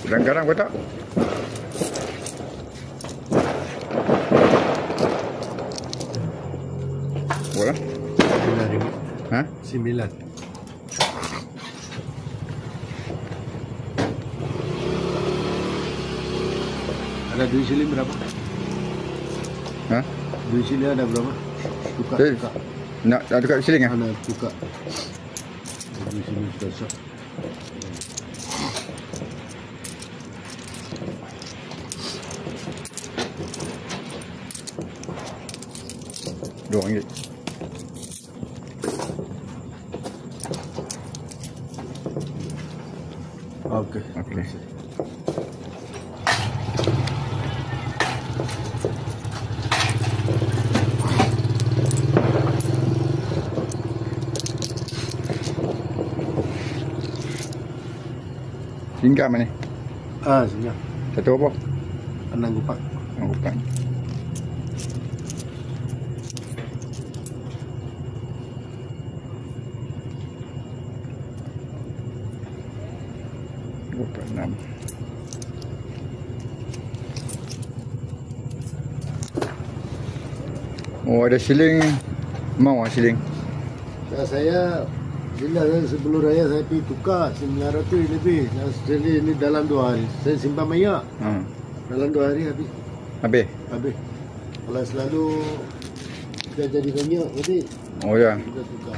Garang-garang kau tak? Berapa? RM9. Ha? 9. Ada 2 siling berapa? Ha? 2 siling ada berapa? Tukar. Nak tukar siling ah? Ada tukar. 2 siling sudah sah. RM2. Okey. Okey. Singgah mana? Singgah. Satu apa? 6 kupak. Kupak. Kupak 6. Oh, ada siling. Mau siling. Saya bila sebelum raya saya pergi tukar 900 lebih. Jadi ini dalam 2 hari. Saya simpan banyak. Dalam 2 hari habis. Habis. Kalau selalu kita jadi banyak, jadi Oh ya. kita tukar.